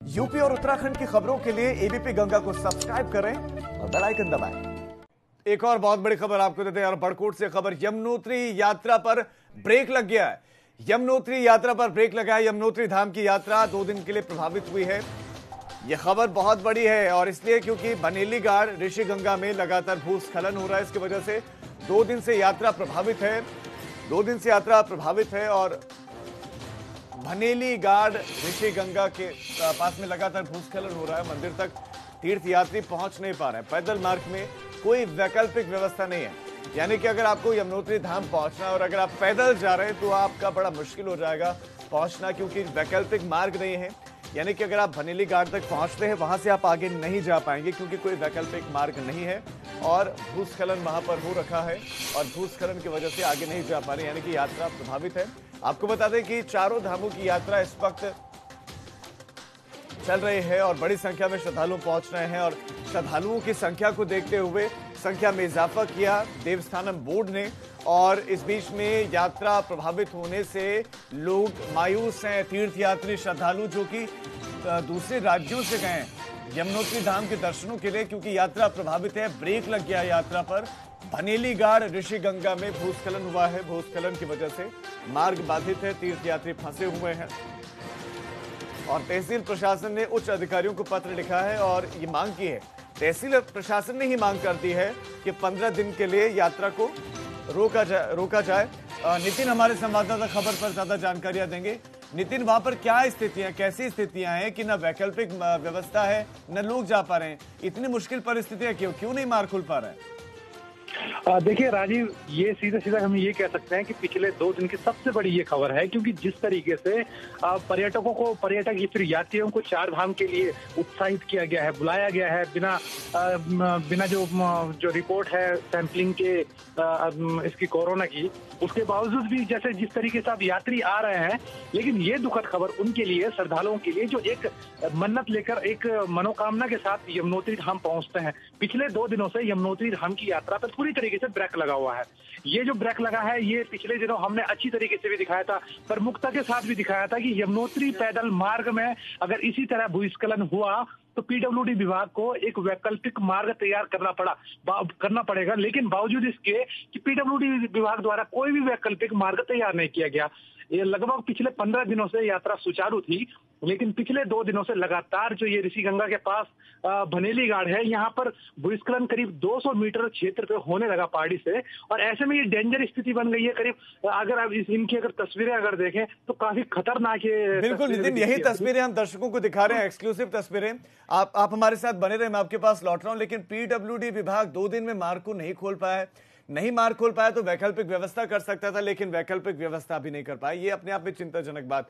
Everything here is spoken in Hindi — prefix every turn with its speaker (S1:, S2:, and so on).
S1: यूपी और उत्तराखंड की खबरों के लिए एबीपी गंगा को सब्सक्राइब करें और बेल आइकन दबाएं। एक और बहुत बड़ी खबर आपको देते हैं और बड़कोट से खबर। यमुनोत्री यात्रा पर ब्रेक लग गया है। यमुनोत्री यात्रा पर ब्रेक लगा है। यमुनोत्री धाम की यात्रा 2 दिन के लिए प्रभावित हुई है। यह खबर बहुत बड़ी है और इसलिए क्योंकि बनेली गाड़ ऋषि गंगा में लगातार भूस्खलन हो रहा है। इसकी वजह से 2 दिन से यात्रा प्रभावित है। 2 दिन से यात्रा प्रभावित है और बनेली गाड़ ऋषि गंगा के पास में लगातार भूस्खलन हो रहा है। मंदिर तक तीर्थ यात्री पहुंच नहीं पा रहे हैं। पैदल मार्ग में कोई वैकल्पिक व्यवस्था नहीं है, यानी कि अगर आपको यमुनोत्री धाम पहुंचना है और अगर आप पैदल जा रहे हैं तो आपका बड़ा मुश्किल हो जाएगा पहुंचना, क्योंकि वैकल्पिक मार्ग नहीं है। यानी कि अगर आप बनेली घाट तक पहुंचते हैं वहां से आप आगे नहीं जा पाएंगे क्योंकि कोई वैकल्पिक मार्ग नहीं है और भूस्खलन वहां पर हो रखा है और भूस्खलन की वजह से आगे नहीं जा पा रहे, यानी कि यात्रा प्रभावित है। आपको बता दें कि चारों धामों की यात्रा इस वक्त चल रही है और बड़ी संख्या में श्रद्धालु पहुंच रहे हैं और श्रद्धालुओं की संख्या को देखते हुए संख्या में इजाफा किया देवस्थानम बोर्ड ने। और इस बीच में यात्रा प्रभावित होने से लोग मायूस हैं। तीर्थयात्री श्रद्धालु जो कि दूसरे राज्यों से गए हैं यमुनोत्री धाम के दर्शनों के लिए, क्योंकि यात्रा प्रभावित है, ब्रेक लग गया यात्रा पर। बनेली गाड़ ऋषि गंगा में भूस्खलन हुआ है। भूस्खलन की वजह से मार्ग बाधित है, तीर्थयात्री फंसे हुए हैं और तहसील प्रशासन ने उच्च अधिकारियों को पत्र लिखा है और ये मांग की है। तहसील प्रशासन ने ही मांग कर दी है कि 15 दिन के लिए यात्रा को रोका जाए। नितिन हमारे संवाददाता खबर पर ज्यादा जानकारियां देंगे। नितिन, वहां पर क्या स्थितियां, कैसी स्थितियां हैं कि न वैकल्पिक व्यवस्था है न लोग जा पा रहे हैं? इतनी मुश्किल परिस्थितियां क्यों नहीं मार्ग खुल पा रहा है?
S2: देखिए राजीव, ये सीधा सीधा हम ये कह सकते हैं कि पिछले 2 दिन की सबसे बड़ी ये खबर है, क्योंकि जिस तरीके से पर्यटक या फिर यात्रियों को 4 धाम के लिए उत्साहित किया गया है, बुलाया गया है बिना जो रिपोर्ट है सैंपलिंग के इसकी कोरोना की, उसके बावजूद भी जैसे जिस तरीके से अब यात्री आ रहे हैं, लेकिन ये दुखद खबर उनके लिए, श्रद्धालुओं के लिए जो एक मन्नत लेकर एक मनोकामना के साथ यमुनोत्री धाम पहुंचते हैं। पिछले 2 दिनों से यमुनोत्री धाम की यात्रा पर पूरी तरीके से ब्रेक लगा हुआ है। ये जो ब्रेक लगा है ये पिछले दिनों हमने अच्छी तरीके से भी दिखाया था, प्रमुखता के साथ भी दिखाया था कि यमुनोत्री पैदल मार्ग में अगर इसी तरह भूस्खलन हुआ तो पीडब्ल्यूडी विभाग को एक वैकल्पिक मार्ग तैयार करना पड़ेगा। लेकिन बावजूद इसके कि पीडब्ल्यूडी विभाग द्वारा कोई भी वैकल्पिक मार्ग तैयार नहीं किया गया। ये लगभग पिछले 15 दिनों से यात्रा सुचारू थी, लेकिन पिछले 2 दिनों से लगातार जो ये ऋषि गंगा के पास बनेली गाड़ है, यहाँ पर भूस्खलन करीब 200 मीटर क्षेत्र पे होने लगा पहाड़ी से और ऐसे में ये डेंजर स्थिति बन गई है। करीब अगर आप इनकी तस्वीरें अगर देखें तो काफी खतरनाक है।
S1: बिल्कुल नितिन, यही तस्वीरें हम दर्शकों को दिखा रहे हैं, एक्सक्लूसिव तस्वीरें। आप हमारे साथ बने रहे, मैं आपके पास लौट रहा हूं। लेकिन पीडब्ल्यूडी विभाग 2 दिन में मार्ग को नहीं खोल पाया तो वैकल्पिक व्यवस्था कर सकता था, लेकिन वैकल्पिक व्यवस्था भी नहीं कर पाया। ये अपने आप में चिंताजनक बात